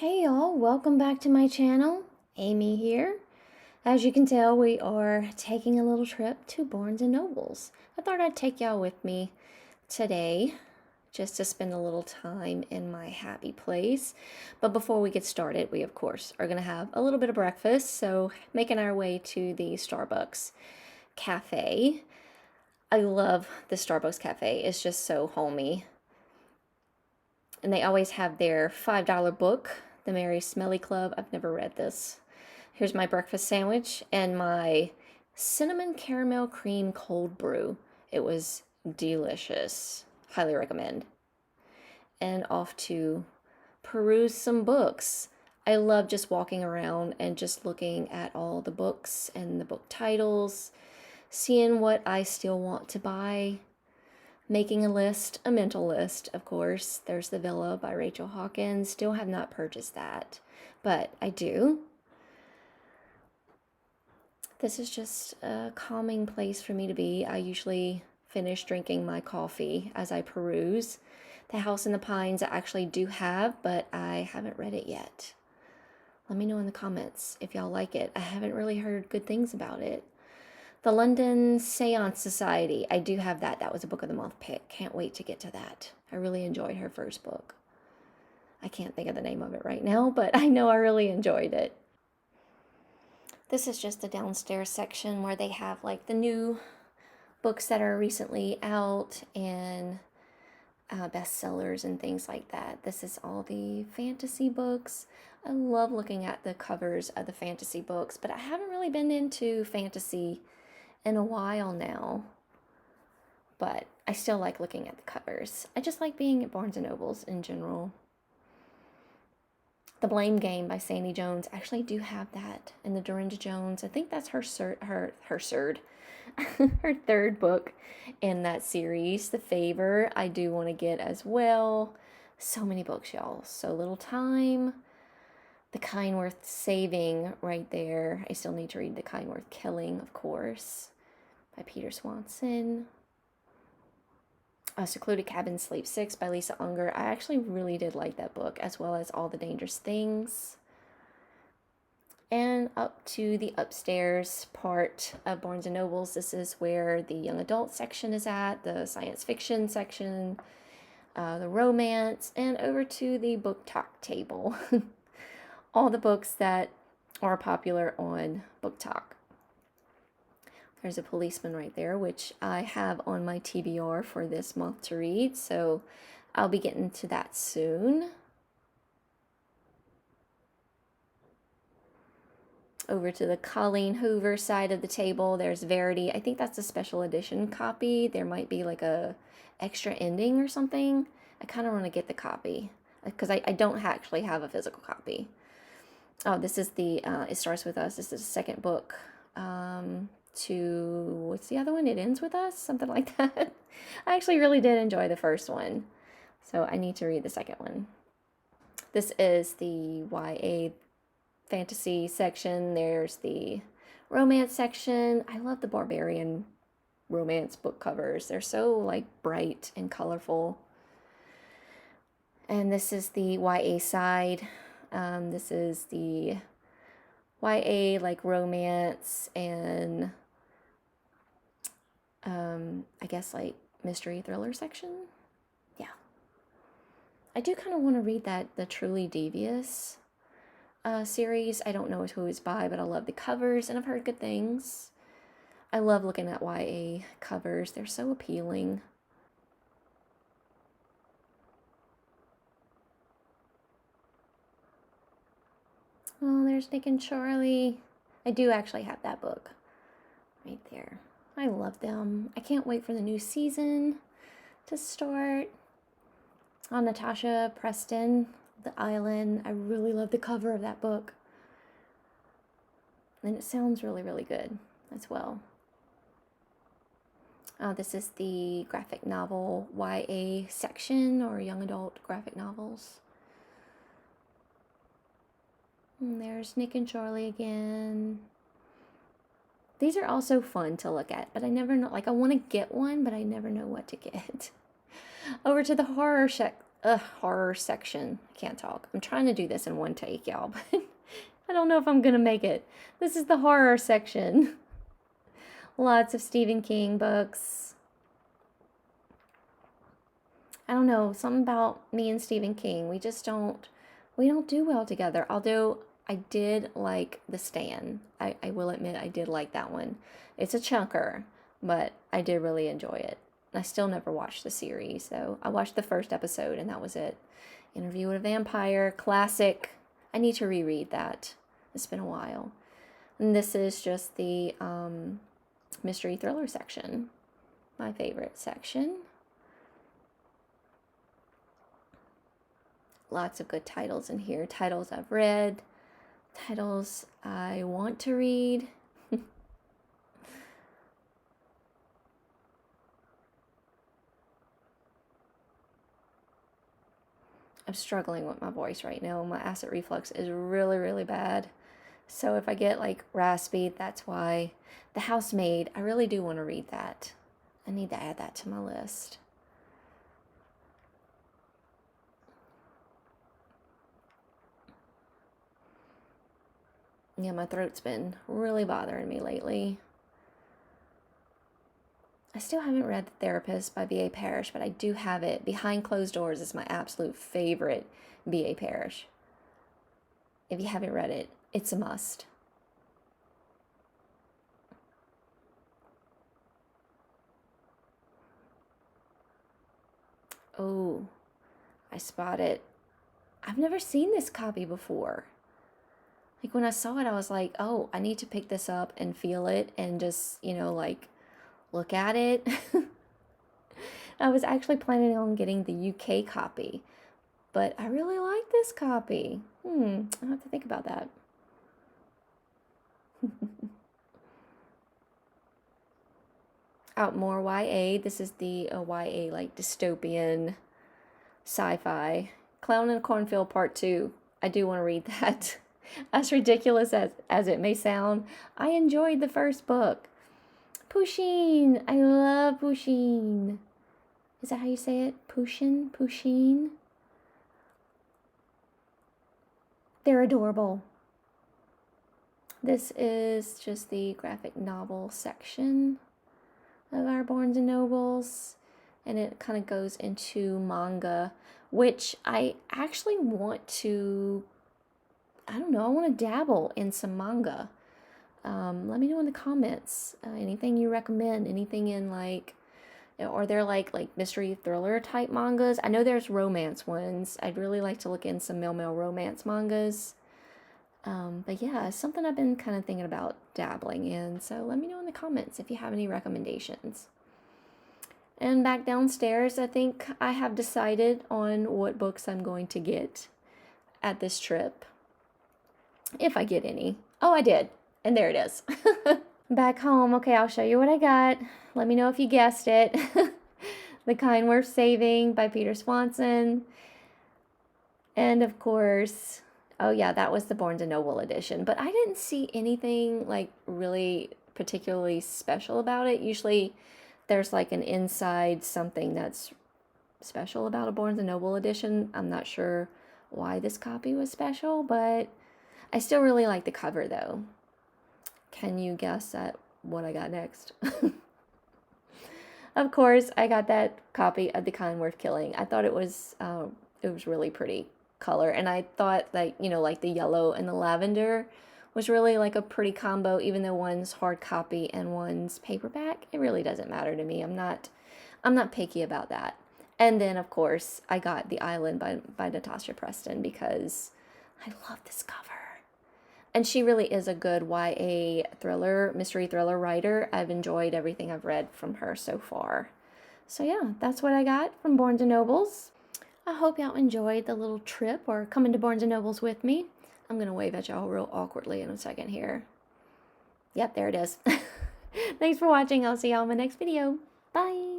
Hey y'all, welcome back to my channel. Aimee here. As you can tell, we are taking a little trip to Barnes & Nobles. I thought I'd take y'all with me today just to spend a little time in my happy place. But before we get started, we of course are going to have a little bit of breakfast, so making our way to the Starbucks cafe. I love the Starbucks cafe. It's just so homey. And they always have their $5 book, The Mary Smelly Club. I've never read this. Here's my breakfast sandwich and my cinnamon caramel cream cold brew. It was delicious. Highly recommend. And off to peruse some books. I love just walking around and just looking at all the books and the book titles, seeing what I still want to buy, making a list, a mental list, of course. There's The Villa by Rachel Hawkins. Still have not purchased that, but I do. This is just a calming place for me to be. I usually finish drinking my coffee as I peruse. The House in the Pines I actually do have, but I haven't read it yet. Let me know in the comments if y'all like it. I haven't really heard good things about it. The London Seance Society. I do have that. That was a Book of the Month pick. Can't wait to get to that. I really enjoyed her first book. I can't think of the name of it right now, but I know I really enjoyed it. This is just the downstairs section where they have like the new books that are recently out and bestsellers and things like that. This is all the fantasy books. I love looking at the covers of the fantasy books, but I haven't really been into fantasy in a while now, but I still like looking at the covers. I just like being at Barnes & Nobles in general. The Blame Game by Sandy Jones. I actually do have that. And the Dorinda Jones. I think that's her third book in that series. The Favor I do want to get as well. So many books, y'all. So little time. The Kind Worth Saving right there. I still need to read The Kind Worth Killing, of course, by Peter Swanson. A Secluded Cabin Sleep 6 by Lisa Unger. I actually really did like that book, as well as All the Dangerous Things. And up to the upstairs part of Barnes & Nobles. This is where the young adult section is at, the science fiction section, the romance, and over to the book talk table. All the books that are popular on Book Talk. There's a policeman right there, which I have on my TBR for this month to read, so I'll be getting to that soon. Over to the Colleen Hoover side of the table, there's Verity. I think that's a special edition copy. There might be like a extra ending or something. I kind of want to get the copy because I don't actually have a physical copy. Oh, this is the It Starts With Us. This is the second book. What's the other one? It Ends With Us? Something like that. I actually really did enjoy the first one, so I need to read the second one. This is the YA fantasy section. There's the romance section. I love the Barbarian romance book covers. They're so like bright and colorful. And this is the YA side. This is the YA like romance and I guess like mystery thriller section. Yeah. I do kind of want to read that, the Truly Devious series. I don't know who it's by, but I love the covers and I've heard good things. I love looking at YA covers. They're so appealing. Oh, there's Nick and Charlie. I do actually have that book right there. I love them. I can't wait for the new season to start. Oh, Natasha Preston, The Island. I really love the cover of that book. And it sounds really, really good as well. This is the graphic novel YA section, or young adult graphic novels. And there's Nick and Charlie again. These are also fun to look at, but I never know, like I want to get one, but I never know what to get. Over to the horror horror section. I can't talk. I'm trying to do this in one take, y'all, but I don't know if I'm gonna make it. This is the horror section. Lots of Stephen King books. I don't know, something about me and Stephen King. We don't do well together. Although I did like The Stand. I will admit I did like that one. It's a chunker, but I did really enjoy it. I still never watched the series, though. I watched the first episode and that was it. Interview with a Vampire, classic. I need to reread that. It's been a while. And this is just the mystery thriller section. My favorite section. Lots of good titles in here. Titles I've read. Titles I want to read. I'm struggling with my voice right now. My acid reflux is really, really bad. So if I get like raspy, that's why. The Housemaid, I really do want to read that. I need to add that to my list. Yeah, my throat's been really bothering me lately. I still haven't read The Therapist by B.A. Parrish, but I do have it. Behind Closed Doors is my absolute favorite B.A. Parrish. If you haven't read it, it's a must. Oh, I spot it. I've never seen this copy before. Like when I saw it, I was like, oh, I need to pick this up and feel it and just, like look at it. I was actually planning on getting the UK copy, but I really like this copy. I'll have to think about that. Out more YA. This is the YA like dystopian sci-fi. Clown in a Cornfield Part 2. I do want to read that. As ridiculous as it may sound, I enjoyed the first book. Pusheen. I love Pusheen. Is that how you say it? Pushin? Pusheen? They're adorable. This is just the graphic novel section of our Barnes & Nobles. And it kind of goes into manga, which I actually want to, I want to dabble in some manga. Let me know in the comments. Anything you recommend, anything in like, are there like mystery thriller type mangas? I know there's romance ones. I'd really like to look in some male romance mangas. But yeah, it's something I've been kind of thinking about dabbling in. So let me know in the comments if you have any recommendations. And back downstairs, I think I have decided on what books I'm going to get at this trip. If I get any. Oh, I did. And there it is. Back home. Okay, I'll show you what I got. Let me know if you guessed it. The Kind Worth Saving by Peter Swanson. And of course, oh yeah, that was the Barnes & Noble edition. But I didn't see anything like really particularly special about it. Usually there's like an inside something that's special about a Barnes & Noble edition. I'm not sure why this copy was special, but I still really like the cover though. Can you guess at what I got next? Of course, I got that copy of The Kind Worth Killing. I thought it was really pretty color, and I thought like like the yellow and the lavender was really like a pretty combo. Even though one's hard copy and one's paperback, it really doesn't matter to me. I'm not picky about that. And then of course I got The Island by Natasha Preston because I love this cover. And she really is a good YA thriller, mystery thriller writer. I've enjoyed everything I've read from her so far. So yeah, that's what I got from Barnes & Nobles. I hope y'all enjoyed the little trip or coming to Barnes & Nobles with me. I'm going to wave at y'all real awkwardly in a second here. Yep, there it is. Thanks for watching. I'll see y'all in my next video. Bye.